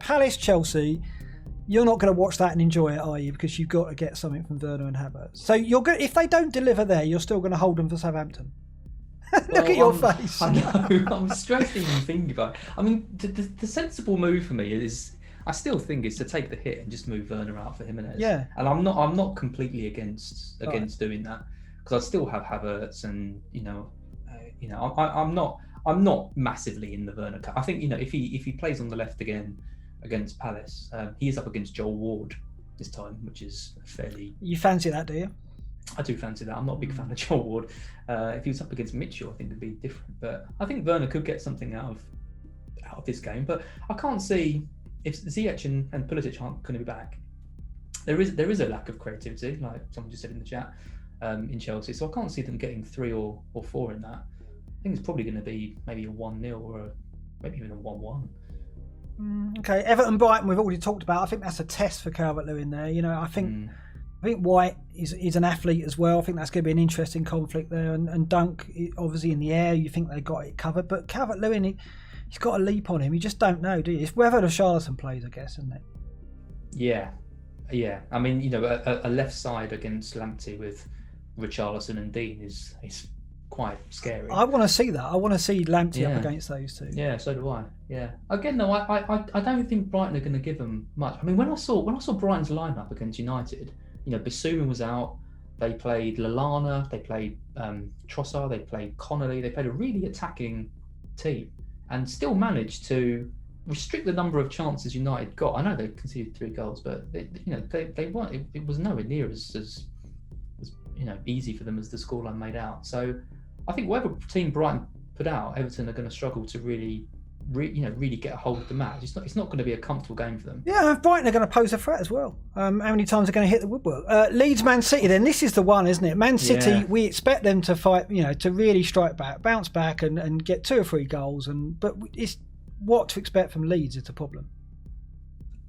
Palace, Chelsea, you're not going to watch that and enjoy it, are you? Because you've got to get something from Werner and Havertz. So if they don't deliver there, you're still going to hold them for Southampton. Look at your face. I know. I'm stressed even thinking about it. I mean, the sensible move for me is, I still think, is to take the hit and just move Werner out for Jimenez. Yeah. And I'm not completely against doing that, because I still have Havertz, and I'm not massively in the Werner cut. I think if he plays on the left again against Palace, he is up against Joel Ward this time, which is fairly. You fancy that, do you? I do fancy that. I'm not a big fan of Joel Ward. If he was up against Mitchell, I think it'd be different. But I think Werner could get something out of this game. But I can't see, if Ziyech and Pulisic aren't going to be back, there is a lack of creativity, like someone just said in the chat, in Chelsea. So I can't see them getting 3 or 4 in that. I think it's probably going to be maybe a 1-0 or maybe even a 1-1. Okay, Everton Brighton we've already talked about. I think that's a test for Calvert-Lewin there. I think White is an athlete as well. I think that's going to be an interesting conflict there. And Dunk, obviously in the air, you think they got it covered. But Calvert-Lewin, he's got a leap on him. You just don't know, do you? It's whether the Charlatan plays, I guess, isn't it? Yeah. I mean, a left side against Lamptey with Richarlison and Dean is quite scary. I want to see that. I want to see Lamptey up against those two. Yeah, so do I. Yeah. Again, though, I don't think Brighton are going to give them much. I mean, when I saw Brighton's lineup against United, Basuma was out. They played Lallana. They played Trossard. They played Connolly. They played a really attacking team, and still managed to restrict the number of chances United got. I know they conceded 3 goals, but they weren't. It was nowhere near as easy for them as the scoreline made out. So I think whatever team Brighton put out, Everton are going to struggle to really get a hold of the match. It's not going to be a comfortable game for them. Yeah, Brighton are going to pose a threat as well. How many times are going to hit the woodwork? Leeds Man City, then this is the one, isn't it? Man City, we expect them to fight, to really strike back, bounce back, and get 2 or 3 goals. But it's what to expect from Leeds is the problem.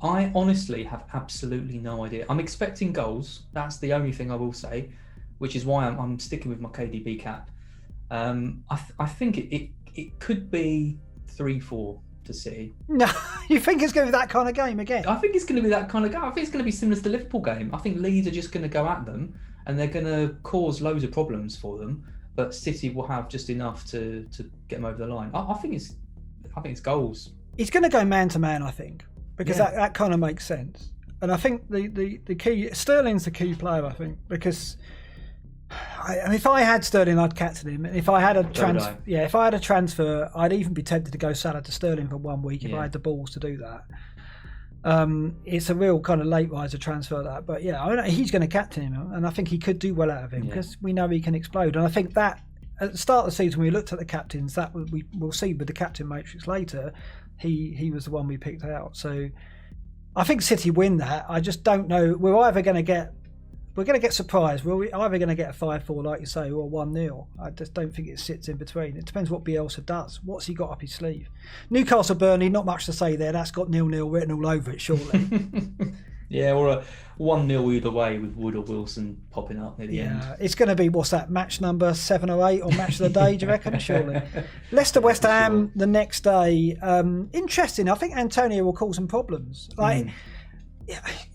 I honestly have absolutely no idea. I'm expecting goals. That's the only thing I will say, which is why I'm sticking with my KDB cap. I think it could be 3-4 to City. No, you think it's going to be that kind of game again? I think it's going to be that kind of game. I think it's going to be similar to the Liverpool game. I think Leeds are just going to go at them and they're going to cause loads of problems for them, but City will have just enough to get them over the line. I think it's goals. He's going to go man to man, I think, because that kind of makes sense. And I think the key, Sterling's the key player, I think, because if I had Sterling, I'd captain him. And if I had a transfer, I'd even be tempted to go Salah to Sterling for 1 week if I had the balls to do that. It's a real kind of late riser transfer, that. But he's going to captain him, and I think he could do well out of him because we know he can explode. And I think that at the start of the season, when we looked at the captains, that we'll see with the captain matrix later, he was the one we picked out. So I think City win that. I just don't know. We're going to get surprised. We're either going to get a 5-4, like you say, or 1-0. I just don't think it sits in between. It depends what Bielsa does. What's he got up his sleeve? Newcastle Burnley, not much to say there. That's got 0-0 written all over it, surely. Or a 1-0 either way with Wood or Wilson popping up near the end. It's going to be, what's that, match number 7 or 8 or match of the day, do you reckon? Surely. Leicester West Ham the next day. Interesting. I think Antonio will cause some problems.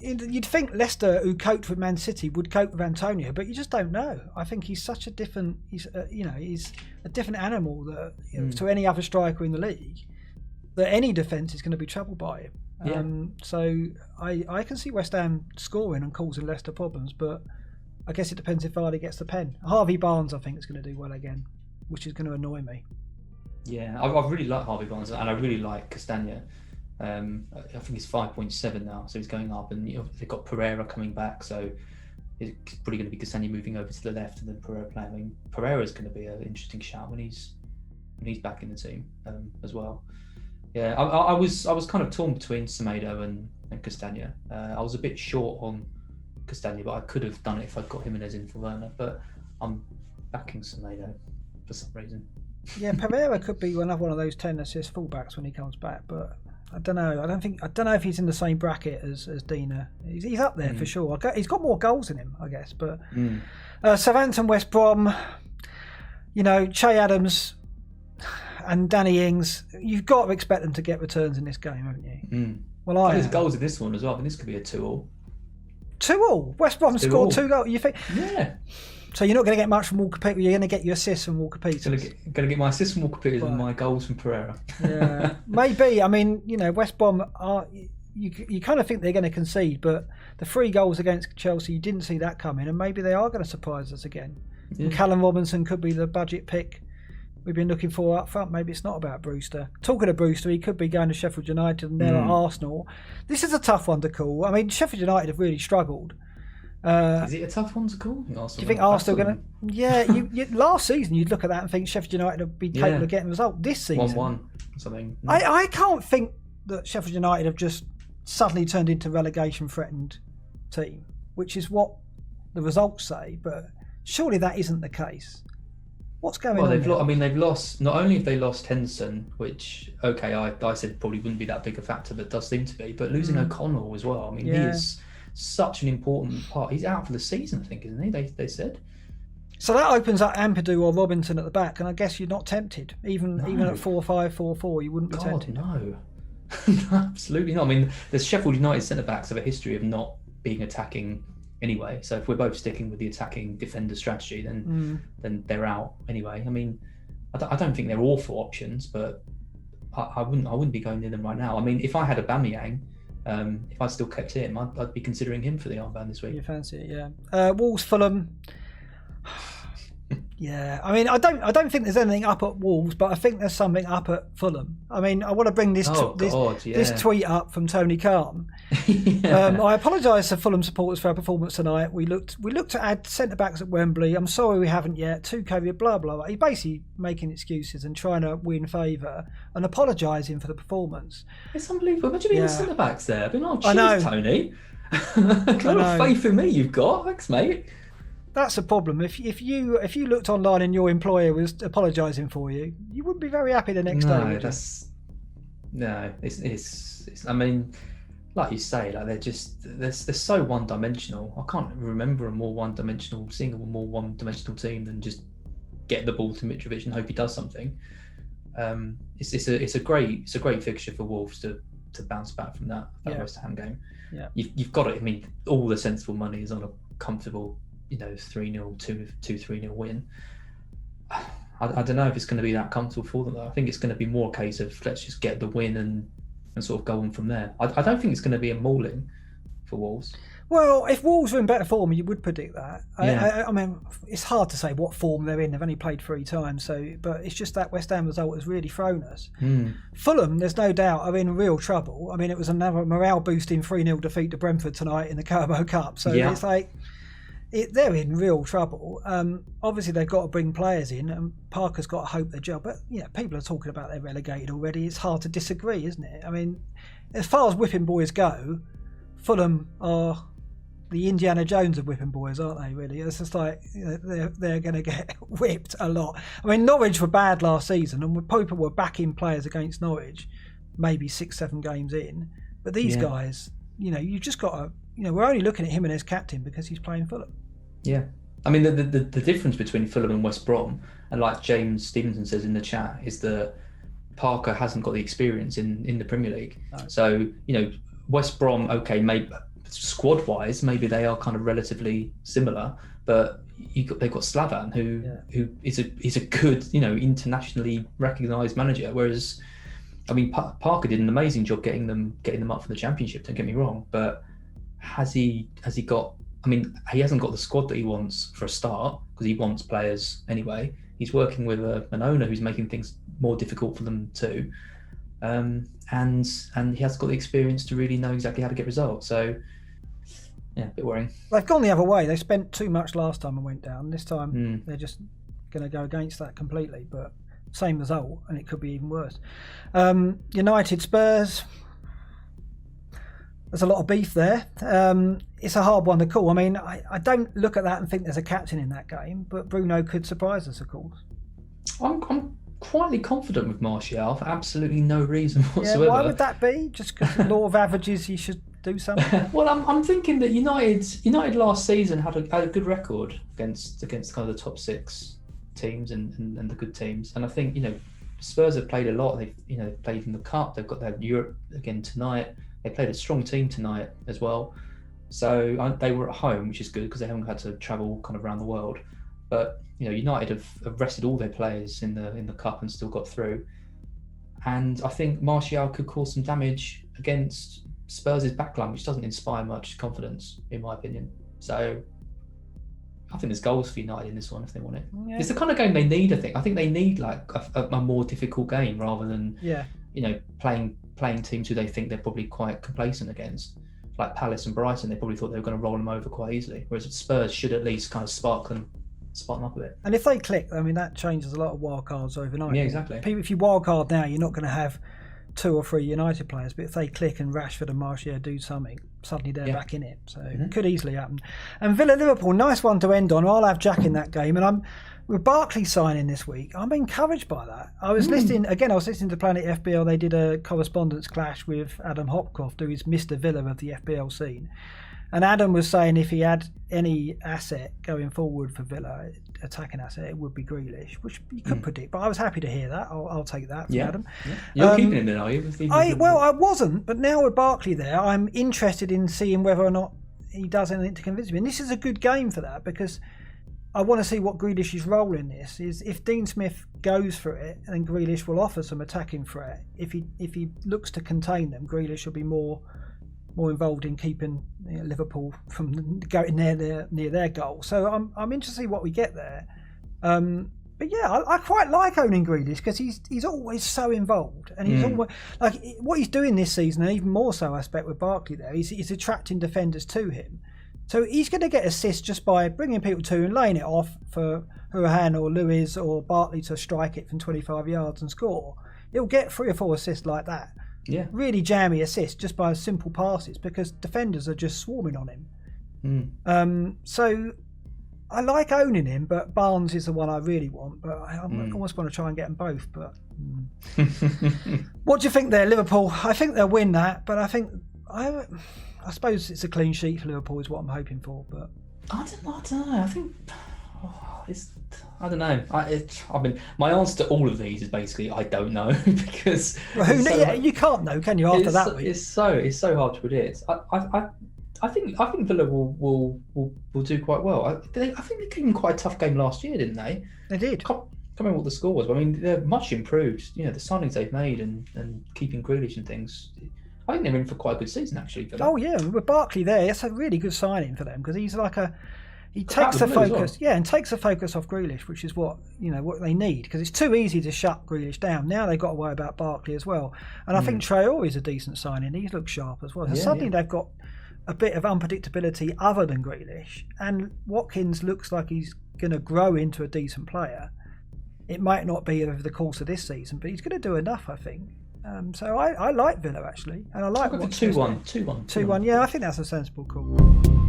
You'd think Leicester, who coped with Man City, would cope with Antonio, but you just don't know. I think he's such a different, he's a different animal to any other striker in the league, that any defence is going to be troubled by him. So I can see West Ham scoring and causing Leicester problems, but I guess it depends if Vardy gets the pen. Harvey Barnes, I think, is going to do well again, which is going to annoy me. Yeah, I really like Harvey Barnes, and I really like Castagna. I think he's 5.7 now, so he's going up, and they've got Pereira coming back, so it's probably going to be Castagna moving over to the left and then Pereira playing. I mean, Pereira's going to be an interesting shout when he's back in the team as well. Yeah, I was kind of torn between Semedo and Castagna. I was a bit short on Castagna, but I could have done it if I'd got Jimenez in for Werner. But I'm backing Semedo for some reason. Yeah, Pereira could be another one of those 10 assist fullbacks when he comes back, but I don't know. I don't know if he's in the same bracket as Dina. He's up there for sure. He's got more goals in him, I guess. But Southampton, West Brom. Che Adams and Danny Ings, you've got to expect them to get returns in this game, haven't you? Well, there's goals in this one as well. I mean, this could be a 2-2. 2-2. West Brom scored 2 goals. You think? Yeah. So you're not going to get much from Walker Peters. You're going to get your assists from Walker Peters. Going to get my assists from Walker Peters and my goals from Pereira. Yeah, maybe. I mean, West Brom are. You kind of think they're going to concede, but the 3 goals against Chelsea, you didn't see that coming, and maybe they are going to surprise us again. Yeah. And Callum Robinson could be the budget pick we've been looking for up front. Maybe it's not about Brewster. Talking of Brewster, he could be going to Sheffield United and they're at Arsenal. This is a tough one to call. I mean, Sheffield United have really struggled. Is it a tough one to call? Do you think Arsenal are going to? Yeah, you last season you'd look at that and think Sheffield United would be capable of getting a result. This season, 1-1 something. I can't think that Sheffield United have just suddenly turned into relegation threatened team, which is what the results say. But surely that isn't the case. What's going on? They've lost. Not only have they lost Henderson, which I said probably wouldn't be that big a factor, but does seem to be. But losing O'Connell as well. I mean, he is such an important part. He's out for the season, I think, isn't he? They said. So that opens up Ampadu or Robinson at the back, and I guess you're not tempted, even at 4-5, 4-4, you wouldn't be tempted. No, absolutely not. I mean, the Sheffield United centre backs have a history of not being attacking anyway. So if we're both sticking with the attacking defender strategy, then they're out anyway. I mean, I don't think they're awful options, but I wouldn't be going near them right now. I mean, if I had Aubameyang. If I still kept him, I'd be considering him for the armband this week. You fancy it, yeah. Wolves, Fulham. Yeah, I mean, I don't think there's anything up at Wolves, but I think there's something up at Fulham. I mean, I want to bring this tweet up from Tony Khan. I apologise to Fulham supporters for our performance tonight. We looked to add centre backs at Wembley. I'm sorry we haven't yet. 2 COVID, blah blah blah. He's basically making excuses and trying to win favour and apologising for the performance. It's unbelievable. Imagine being the centre backs there. I've been cheers, Tony. A lot of faith in me you've got. Thanks, mate. That's a problem. If you looked online and your employer was apologising for you, you wouldn't be very happy the next day. It's. I mean, like you say, like they're so one-dimensional. I can't remember seeing a more one-dimensional team than just get the ball to Mitrovic and hope he does something. It's a great fixture for Wolves to bounce back from that West Ham game. Yeah, you've got it. I mean, all the sensible money is on a comfortable 3-0, 2-3-0 win. I don't know if it's going to be that comfortable for them though. I think it's going to be more a case of let's just get the win and sort of go on from there. I don't think it's going to be a mauling for Wolves. Well, if Wolves are in better form, you would predict that. I mean, it's hard to say what form they're in. They've only played 3 times, but it's just that West Ham result has really thrown us. Fulham, there's no doubt, are in real trouble. I mean, it was another morale-boosting 3-0 defeat to Brentford tonight in the Carabao Cup. So it's like they're in real trouble. Obviously, they've got to bring players in, and Parker's got to hope their job. But people are talking about they're relegated already. It's hard to disagree, isn't it? I mean, as far as whipping boys go, Fulham are the Indiana Jones of whipping boys, aren't they, really? It's just like they're going to get whipped a lot. I mean, Norwich were bad last season, and people were backing players against Norwich, maybe 6-7 games in. But these guys, you've just got to, we're only looking at him and his captain because he's playing Fulham. Yeah. I mean, the difference between Fulham and West Brom, and like James Stevenson says in the chat, is that Parker hasn't got the experience in the Premier League. No. So, West Brom, maybe squad-wise, maybe they are kind of relatively similar, but they've got Slavan, who is a good, internationally recognised manager. Whereas, I mean, Parker did an amazing job getting them up for the Championship. Don't get me wrong, but has he got? I mean, he hasn't got the squad that he wants for a start because he wants players anyway. He's working with an owner who's making things more difficult for them too. And he has got the experience to really know exactly how to get results. So, a bit worrying. They've gone the other way. They spent too much last time and went down. This time they're just going to go against that completely. But same result, and it could be even worse. United Spurs. There's a lot of beef there. It's a hard one to call. I mean, I don't look at that and think there's a captain in that game, but Bruno could surprise us, of course. I'm quietly confident with Martial for absolutely no reason whatsoever. Yeah, why would that be? Just because the law of averages, he should do something? Well, I'm thinking that United last season had a good record against kind of the top 6 teams and the good teams, and I think Spurs have played a lot. They've played in the cup. They've got that Europe again tonight. They played a strong team tonight as well. So they were at home, which is good because they haven't had to travel kind of around the world. But United have rested all their players in the cup and still got through. And I think Martial could cause some damage against Spurs' backline, which doesn't inspire much confidence, in my opinion. So I think there's goals for United in this one if they want it. Yeah. It's the kind of game they need, I think. I think they need like a more difficult game rather than playing teams who they think they're probably quite complacent against. Like Palace and Brighton, they probably thought they were going to roll them over quite easily. Whereas Spurs should at least kind of spark them up a bit. And if they click, I mean, that changes a lot of wild cards overnight. Yeah, exactly. If you wild card now, you're not going to have 2 or 3 United players, but if they click and Rashford and Martial do something, suddenly they're back in it. So it could easily happen. And Villa-Liverpool, nice one to end on. I'll have Jack in that game. And with Barkley signing this week, I'm encouraged by that. I was listening to Planet FBL. They did a correspondence clash with Adam Hopcroft, who is Mr. Villa of the FBL scene. And Adam was saying if he had any asset going forward for Villa, attacking asset, it would be Grealish, which you could predict. But I was happy to hear that. I'll take that from Adam. Yeah. You're keeping him in, are you? I wasn't, but now with Barkley there, I'm interested in seeing whether or not he does anything to convince me. And this is a good game for that because I want to see what Grealish's role in this is. If Dean Smith goes for it, then Grealish will offer some attacking threat. If he looks to contain them, Grealish will be more involved in keeping Liverpool from going near their goal. So I'm interested to see what we get there. But yeah, I quite like owning Grealish because he's always so involved, and he's always like what he's doing this season, and even more so, I expect with Barkley there. He's attracting defenders to him, so he's going to get assists just by bringing people to and laying it off for Hurahan or Lewis or Barkley to strike it from 25 yards and score. He'll get 3 or 4 assists like that. Yeah, really jammy assists just by simple passes because defenders are just swarming on him. So I like owning him, but Barnes is the one I really want. But I almost want to try and get them both. But what do you think there, Liverpool? I think they'll win that, but I suppose it's a clean sheet for Liverpool is what I'm hoping for. But I don't know. I think I don't know. I mean, my answer to all of these is basically I don't know because you can't know, can you? After that week, it's so hard to predict. I think Villa will do quite well. I think they gave them quite a tough game last year, didn't they? They did. Can't remember what the score was, but I mean they're much improved. The signings they've made and keeping Grealish and things. I think they're in for quite a good season actually. Villa. Oh yeah, with Barkley there, it's a really good signing for them because he's like he takes the focus, and takes the focus off Grealish, which is what they need because it's too easy to shut Grealish down. Now they've got to worry about Barkley as well, and I think Traore is a decent signing. He looks sharp as well. So suddenly they've got a bit of unpredictability other than Grealish, and Watkins looks like he's going to grow into a decent player. It might not be over the course of this season, but he's going to do enough, I think. So I like Villa actually, and I like 2-1. Yeah, I think that's a sensible call.